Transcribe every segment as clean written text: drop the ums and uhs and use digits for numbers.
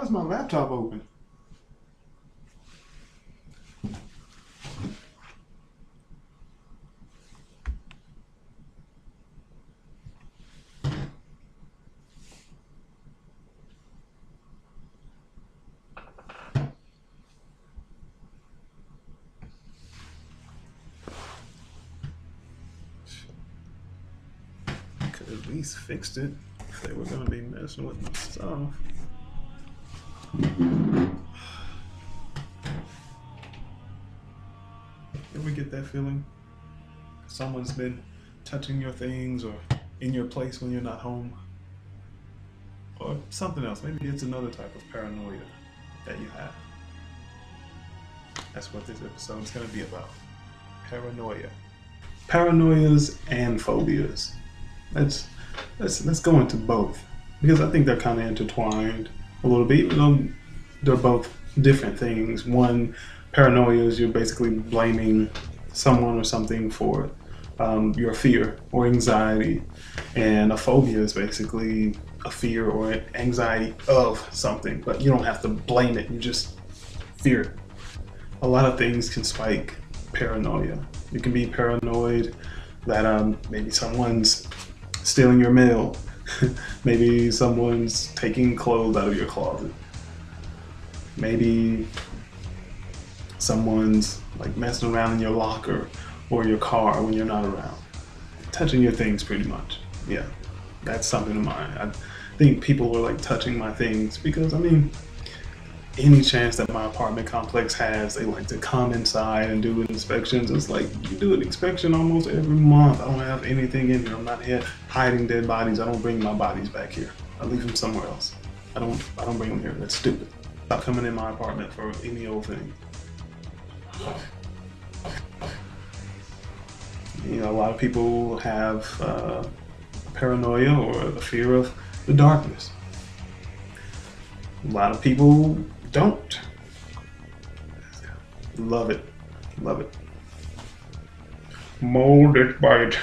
is my laptop open? Could at least fixed it if they were gonna be messing with my stuff. Ever get that feeling? Someone's been touching your things or in your place when you're not home? Or something else. Maybe it's another type of paranoia that you have. That's what this episode is going to be about. Paranoia. Paranoias and phobias. Let's go into both, because I think they're kind of intertwined a little bit, even though they're both different things. One, paranoia is you're basically blaming someone or something for your fear or anxiety, and a phobia is basically a fear or anxiety of something, but you don't have to blame it, you just fear it. A lot of things can spike paranoia. You can be paranoid that maybe someone's stealing your mail. Maybe someone's taking clothes out of your closet. Maybe someone's like messing around in your locker or your car when you're not around. Touching your things, pretty much. Yeah, that's something of mine. I think people are like touching my things because, I mean, any chance that my apartment complex has, they like to come inside and do inspections. It's like, you do an inspection almost every month. I don't have anything in here. I'm not here hiding dead bodies. I don't bring my bodies back here. I leave them somewhere else. I don't bring them here. That's stupid. Stop coming in my apartment for any old thing. You know, a lot of people have paranoia or the fear of the darkness. A lot of people don't. Love it. Love it. Molded bite.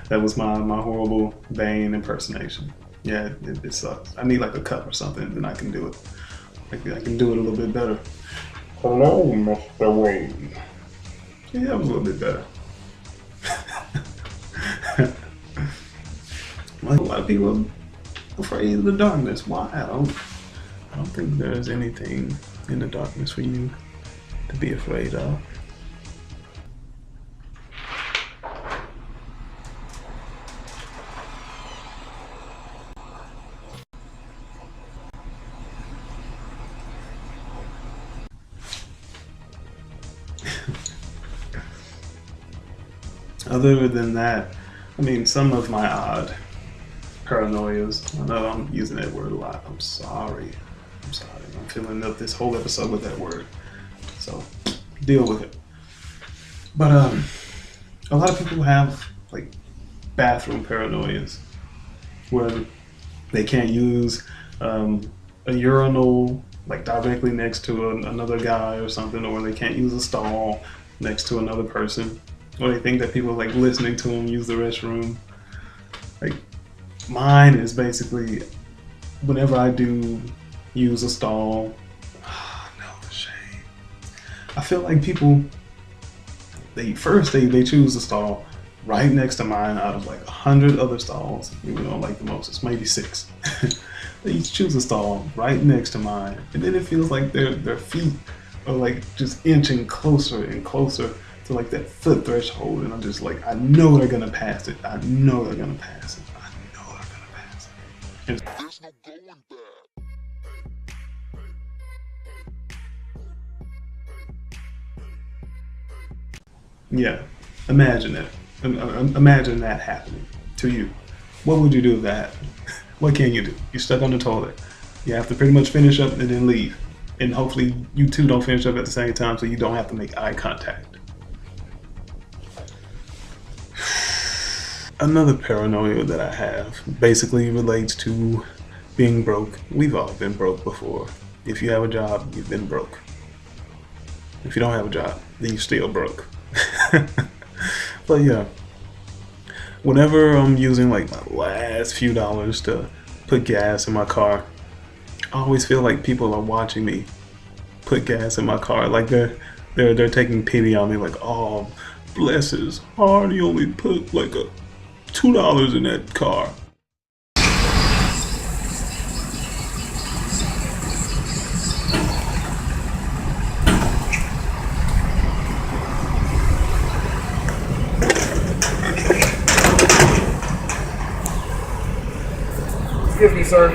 That was my horrible Bane impersonation. Yeah, it sucks. I need like a cup or something, then I can do it. I can do it a little bit better. Hello, Mr. Wayne. Yeah, that was a little bit better. Like, a lot of people are afraid of the darkness. Why? I don't think there's anything in the darkness for you to be afraid of. Other than that, I mean, some of my odd paranoias, I know I'm using that word a lot. I'm sorry. I'm filling up this whole episode with that word. So deal with it. But a lot of people have like bathroom paranoias where they can't use a urinal like directly next to another guy or something, or they can't use a stall next to another person, or they think that people are like listening to them use the restroom. Like, mine is basically whenever I do use a stall, no, the shame. I feel like people, they choose a stall right next to mine out of like 100 other stalls. We don't like the most, it's maybe 6. They each choose a stall right next to mine, and then it feels like their feet are like just inching closer and closer to like that foot threshold, and I'm just like, I know they're gonna pass it. I know they're gonna pass it. I know they're gonna pass it. And there's no going back. Yeah, imagine that. Imagine that happening to you. What would you do if that happened? What can you do? You're stuck on the toilet. You have to pretty much finish up and then leave. And hopefully you two don't finish up at the same time so you don't have to make eye contact. Another paranoia that I have basically relates to being broke. We've all been broke before. If you have a job, you've been broke. If you don't have a job, then you're still broke. But yeah, whenever I'm using like my last few dollars to put gas in my car, I always feel like people are watching me put gas in my car. Like they're taking pity on me. Like, oh, bless his heart, he only put like a $2 in that car. Excuse me, sir.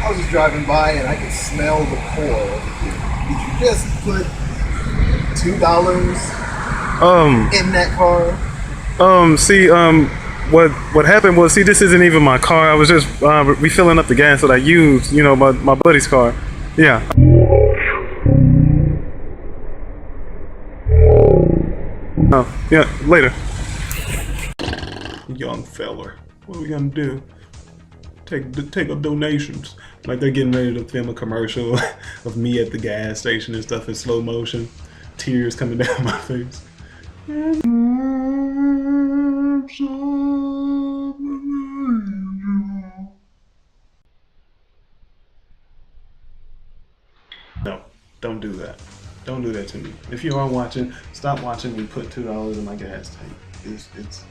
I was just driving by and I could smell the pour over here. Did you just put $2 in that car? See, what happened was, see, this isn't even my car. I was just refilling up the gas that I used, you know, my buddy's car. Yeah. Oh, yeah, later. Young feller, what are we gonna do? Take up donations. Like they're getting ready to film a commercial of me at the gas station and stuff in slow motion. Tears coming down my face. No, don't do that. Don't do that to me. If you are watching, stop watching me put $2 in my gas tank.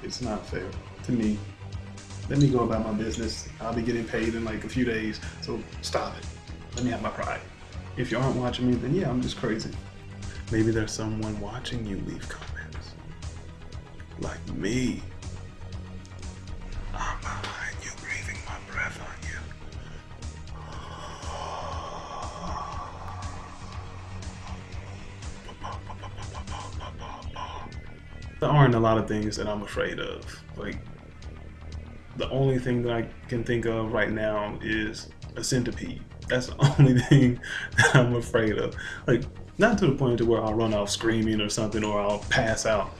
It's not fair to me. Let me go about my business. I'll be getting paid in like a few days, so stop it. Let me have my pride. If you aren't watching me, then yeah, I'm just crazy. Maybe there's someone watching you leave comments. Like me. I'm behind you, breathing my breath on you. There aren't a lot of things that I'm afraid of. Like, the only thing that I can think of right now is a centipede. That's the only thing that I'm afraid of. Like, not to the point to where I'll run off screaming or something, or I'll pass out,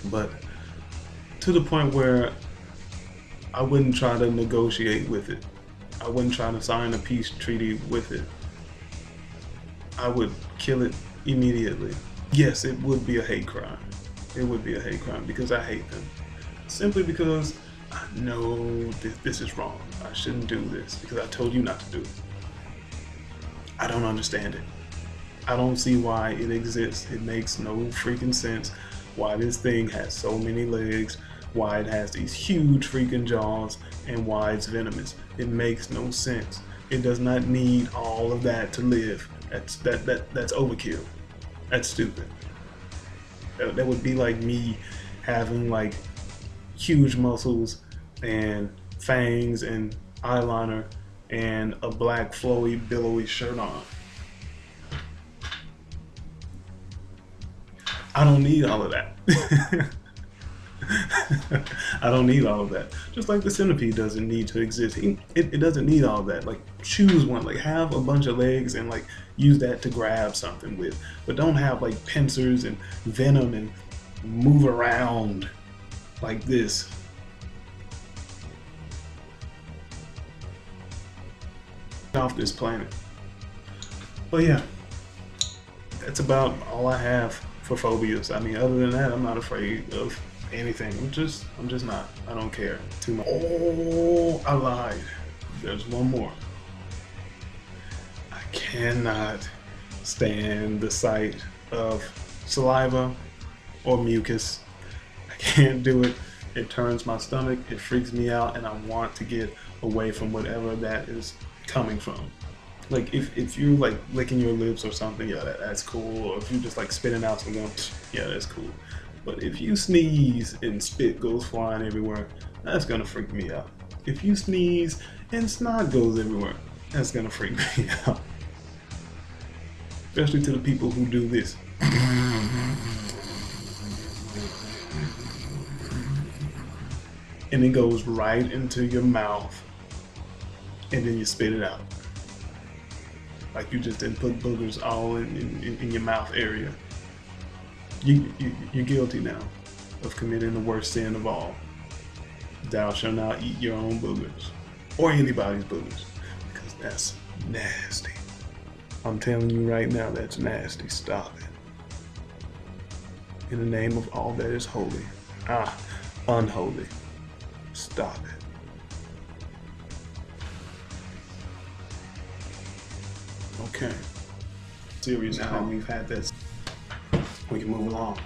but to the point where I wouldn't try to negotiate with it. I wouldn't try to sign a peace treaty with it. I would kill it immediately. Yes, it would be a hate crime. It would be a hate crime because I hate them. Simply because I know this is wrong. I shouldn't do this because I told you not to do it. I don't understand it. I don't see why it exists. It makes no freaking sense why this thing has so many legs, why it has these huge freaking jaws, and why it's venomous. It makes no sense. It does not need all of that to live. That's overkill. That's stupid. That would be like me having like huge muscles and fangs and eyeliner and a black flowy billowy shirt on. I don't need all of that. I don't need all of that. Just like the centipede doesn't need to exist. It doesn't need all of that. Like, choose one. Like, have a bunch of legs and like use that to grab something with. But don't have like pincers and venom and move around like this. Off this planet. But yeah, that's about all I have for phobias. I mean, other than that, I'm not afraid of anything. I'm just not. I don't care too much. Oh, I lied. There's one more. I cannot stand the sight of saliva or mucus. I can't do it. It turns my stomach. It freaks me out, and I want to get away from whatever that is coming from. Like, if you're like licking your lips or something, yeah, that's cool. Or if you're just like spitting out some gum, yeah, that's cool. But if you sneeze and spit goes flying everywhere, that's gonna freak me out. If you sneeze and snot goes everywhere, that's gonna freak me out. Especially to the people who do this. And it goes right into your mouth, and then you spit it out. Like you just didn't put boogers all in your mouth area. You're guilty now of committing the worst sin of all. Thou shalt not eat your own boogers, or anybody's boogers, because that's nasty. I'm telling you right now, that's nasty. Stop it. In the name of all that is holy, unholy, stop it. Okay. Serious now that we've had this. We can move along.